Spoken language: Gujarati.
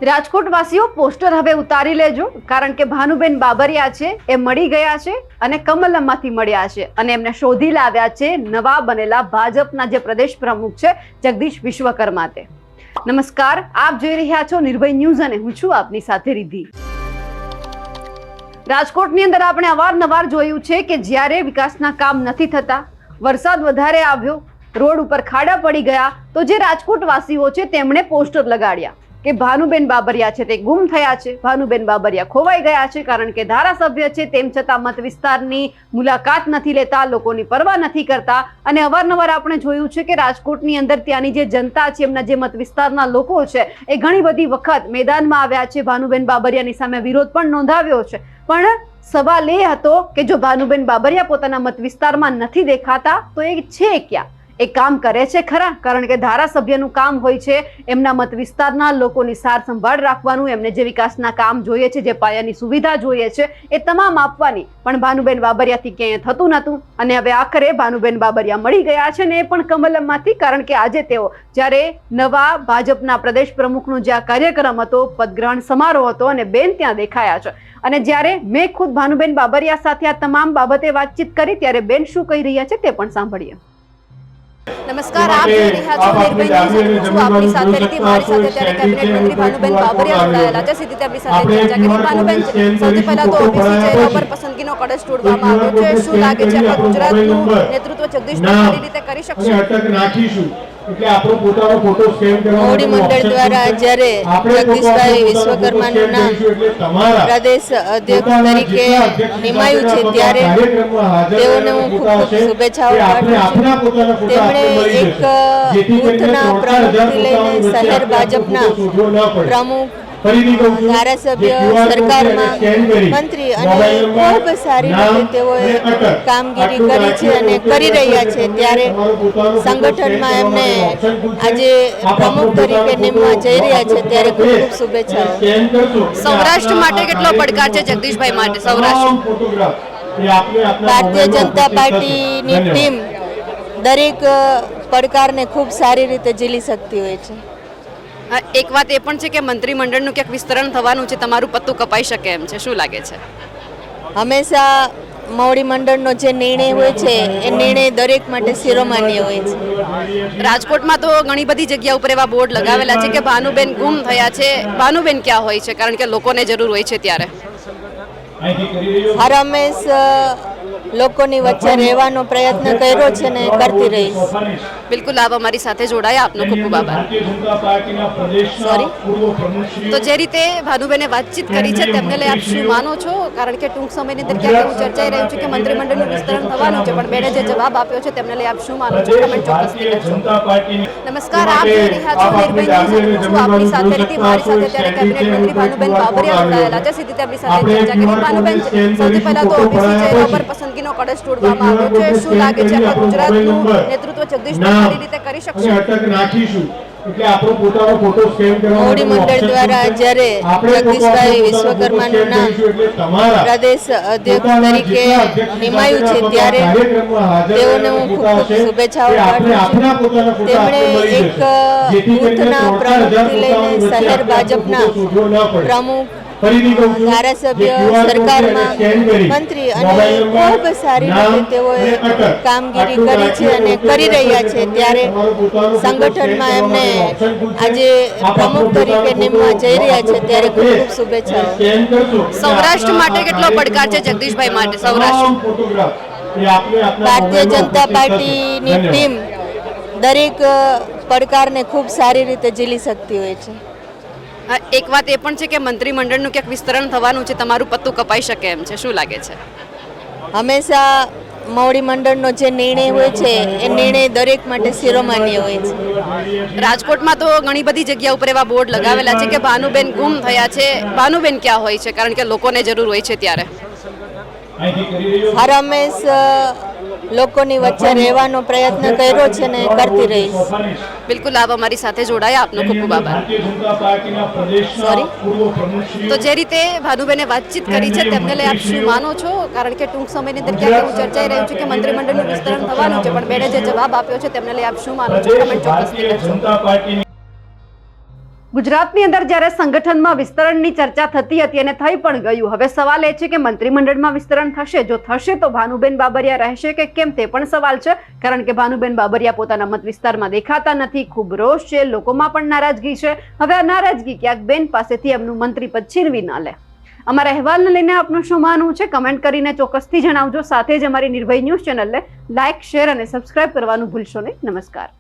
રાજકોટવાસીઓ પોસ્ટર હવે ઉતારી લેજો, કારણ કે ભાનુબેન બાબરિયા છે એ મળી ગયા છે અને કમલમમાંથી મળ્યા છે અને એમને શોધી લાવ્યા છે નવા બનેલા ભાજપના જે પ્રદેશ પ્રમુખ છે જગદીશ વિશ્વકર્મા તે। નમસ્કાર, આપ જોઈ રહ્યા છો નિર્ભય ન્યૂઝ અને હું છું આપની સાથે રિદ્ધિ। રાજકોટની અંદર આપણે અવારનવાર જોયું છે કે જ્યારે વિકાસના કામ નથી થતા, વરસાદ વધારે આવ્યો, રોડ ઉપર ખાડા પડી ગયા, તો જે રાજકોટવાસીઓ છે તેમણે પોસ્ટર લગાડ્યા કે ભાનુબેન બાબરિયા છે તે ગુમ થયા છે, ભાનુબેન બાબરિયા ખોવાઈ ગયા છે, કારણ કે ધારાસભ્ય છે તેમ છતાં મત વિસ્તારની મુલાકાત નથી લેતા, લોકોની પરવા નથી કરતા। અને અવારનવાર આપણે જોયું છે કે રાજકોટની અંદર ત્યાંની જે જનતા છે, એમના જે મત વિસ્તારના લોકો છે એ ઘણી બધી વખત મેદાનમાં આવ્યા છે, ભાનુબેન બાબરિયાની સામે વિરોધ પણ નોંધાવ્યો છે। પણ સવાલ એ હતો કે જો ભાનુબેન બાબરિયા પોતાના મત વિસ્તારમાં નથી દેખાતા તો એ છે ક્યાં, એ કામ કરે છે ખરા? કારણ કે ધારાસભ્યનું કામ હોય છે એમના મત વિસ્તારના લોકોની સાર સંભાળ રાખવાનું, એમને જે વિકાસના કામ જોઈએ છે, જે પાયાની સુવિધા જોઈએ છે એ તમામ આપવાની, પણ ભાનુબેન બાબરિયાથી ક્યાંય થતું નહોતું। અને હવે આખરે ભાનુબેન બાબરિયા મળી ગયા છે ને એ પણ કમલમમાંથી, કારણ કે આજે તેઓ જ્યારે નવા ભાજપના પ્રદેશ પ્રમુખનો જે આ કાર્યક્રમ હતો, પદગ્રહણ સમારોહ હતો અને બેન ત્યાં દેખાયા છે। અને જ્યારે મેં ખુદ ભાનુબેન બાબરિયા સાથે આ તમામ બાબતે વાતચીત કરી ત્યારે બેન શું કહી રહ્યા છે તે પણ સાંભળીએ। નમસ્કાર, આપ જોઈ રહ્યા છો નિર્ભય ન્યૂઝ, હું આપની સાથે હતી। મારી સાથે અત્યારે કેબિનેટ મંત્રી ભાનુબેન બાબરિયા જોડાયેલા છે, સીધી તેમની સાથે ચર્ચા કરી। ભાનુબેન, સૌથી પહેલા તો ઓબીસી ચહેરા પર પસંદગીનો કળશ તોડવામાં આવ્યો છે, શું લાગે છે આપણા ગુજરાતનું નેતૃત્વ જગદીશભાઈ સારી રીતે કરી શકશે? મોવડી મંડળ દ્વારા જ્યારે જગદીશભાઈ વિશ્વકર્માનું નામ પ્રદેશ અધ્યક્ષ તરીકે નિમાયું છે ત્યારે તેઓને હું ખૂબ ખૂબ શુભેચ્છાઓ પાઠવું છું। તેમણે એક બૂથના પ્રમુખથી લઈને શહેર ભાજપના પ્રમુખ, ધારાસભ્ય, સરકારમાં મંત્રી અને ખૂબ સારી રીતે તેઓએ કામગીરી કરી છે અને કરી રહ્યા છે, ત્યારે સંગઠનમાં એમને આજે પ્રમુખ તરીકે નિમવા જઈ રહ્યા છે ત્યારે ખૂબ ખૂબ શુભેચ્છાઓ। સૌરાષ્ટ્ર માટે કેટલો પડકાર છે જગદીશભાઈ માટે? સૌરાષ્ટ્ર ભારતીય જનતા પાર્ટીની ટીમ દરેક પડકારને ખૂબ સારી રીતે ઝીલી શકતી હોય છે। એક વાત એ પણ છે કે મંત્રીમંડળનું ક્યાંક વિસ્તરણ થવાનું છે, તમારું પત્તું કપાઈ શકે એમ છે, શું લાગે છે? હંમેશા મોવડી મંડળનો જે નિર્ણય હોય છે એ નિર્ણય દરેક માટે શિરોમાન્ય હોય છે। રાજકોટમાં તો ઘણી બધી જગ્યા ઉપર એવા બોર્ડ લગાવેલા છે કે ભાનુબેન ગુમ થયા છે, ભાનુબેન ક્યાં હોય છે, કારણ કે લોકોને જરૂર હોય છે ત્યારે હર હંમેશ લોકોની વચ્ચે રહેવાનો પ્રયત્ન કર્યો છે ને કરતી રહીશ। બિલકુલ, આપ અમારી સાથે જોડાયા, આપનો ખૂબ ખૂબ આભાર। સોરી, તો જે રીતે ભાનુબેને વાતચીત કરી છે તેમને લઈ આપ શું માનો છો? કારણ કે ટૂંક સમયની અંદર ક્યાંક એવું ચર્ચાઈ રહ્યું છે કે મંત્રીમંડળનું વિસ્તરણ થવાનું છે, પણ બેને જે જવાબ આપ્યો છે તેમને લઈ આપ શું માનો છો? કમેન્ટ ચોક્કસથી કરજો। નમસ્કાર, આપ જોઈ રહ્યા છો નિર્ભય ન્યૂઝ, હું આપની સાથે હતી। મારી સાથે અત્યારે કેબિનેટ મંત્રી ભાનુબેન બાબરિયા જોડાયેલા છે, સીધી તેમની સાથે ચર્ચા કરી। ભાનુબેન, સૌથી પહેલા તો ઓબીસી ચહેરા પર પસંદગીનો કળશ તોડવામાં આવ્યો છે, શું લાગે છે આપણા ગુજરાતનું નેતૃત્વ જગદીશભાઈ સારી રીતે કરી શકશે? મોવડી મંડળ દ્વારા જ્યારે જગદીશભાઈ વિશ્વકર્માનું નામ પ્રદેશ અધ્યક્ષ તરીકે નિમાયું છે ત્યારે તેઓને હું ખૂબ ખૂબ શુભેચ્છાઓ પાઠવું છું। તેમણે એક બૂથના પ્રમુખથી લઈને શહેર ભાજપના પ્રમુખ, ધારાસભ્ય, સરકારમાં મંત્રી અને ખૂબ સારી રીતે તેઓએ કામગીરી કરી છે અને કરી રહ્યા છે, ત્યારે સંગઠનમાં એમને આજે પ્રમુખ તરીકે નિમવા જઈ રહ્યા છે ત્યારે ખૂબ ખૂબ શુભેચ્છાઓ। સૌરાષ્ટ્ર માટે કેટલો પડકાર છે જગદીશભાઈ માટે? સૌરાષ્ટ્ર ભારતીય જનતા પાર્ટીની ટીમ દરેક પડકારને ખૂબ સારી રીતે ઝીલી શકતી હોય છે। એક વાત એ પણ છે કે મંત્રીમંડળનું ક્યાંક વિસ્તરણ થવાનું છે, તમારું પત્તું કપાઈ શકે એમ છે, શું લાગે છે? હંમેશા મોવડી મંડળનો જે નિર્ણય હોય છે એ નિર્ણય દરેક માટે શિરોમાન્ય હોય છે। રાજકોટમાં તો ઘણી બધી જગ્યા ઉપર એવા બોર્ડ લગાવેલા છે કે ભાનુબેન ગુમ થયા છે, ભાનુબેન ક્યાં હોય છે, કારણ કે લોકોને જરૂર હોય છે ત્યારે હર હંમેશ લોકોની વચ્ચે રહેવાનો પ્રયત્ન કર્યો છે ને કરતી રહીશ। બિલકુલ, આપ અમારી સાથે જોડાયા, આપનો ખૂબ ખૂબ આભાર। સોરી, તો જે રીતે ભાનુબેને વાતચીત કરી છે તેમને લઈ આપ શું માનો છો? કારણ કે ટૂંક સમયની અંદર ક્યાંક એવું ચર્ચાઈ રહ્યું છે કે મંત્રીમંડળનું વિસ્તરણ થવાનું છે, પણ બેને જે જવાબ આપ્યો છે તેમને લઈ આપ શું માનો છો? કમેન્ટ ચોક્કસથી કરજો। ગુજરાતની અંદર જ્યારે સંગઠનમાં વિસ્તરણની ચર્ચા થતી હતી અને થઈ પણ ગયું, હવે સવાલ એ છે કે મંત્રીમંડળમાં વિસ્તરણ થશે, જો થશે તો ભાનુબેન બાબરિયા રહેશે કે કેમ તે પણ સવાલ છે, કારણ કે ભાનુબેન બાબરિયા પોતાના મત વિસ્તારમાં દેખાતા નથી, ખૂબ રોષ છે, લોકોમાં પણ નારાજગી છે. હવે આ નારાજગી ક્યાંક બેન પાસેથી એમનું મંત્રી પદ છીનવી ન લે. અમારા અહેવાલને લઈને આપનું શું માનવું છે કમેન્ટ કરીને ચોક્કસથી જણાવજો. સાથે જ અમારી નિર્ભય ન્યૂઝ ચેનલને લાઇક, શેર અને સબસ્ક્રાઇબ કરવાનું ભૂલશો નહીં. નમસ્કાર.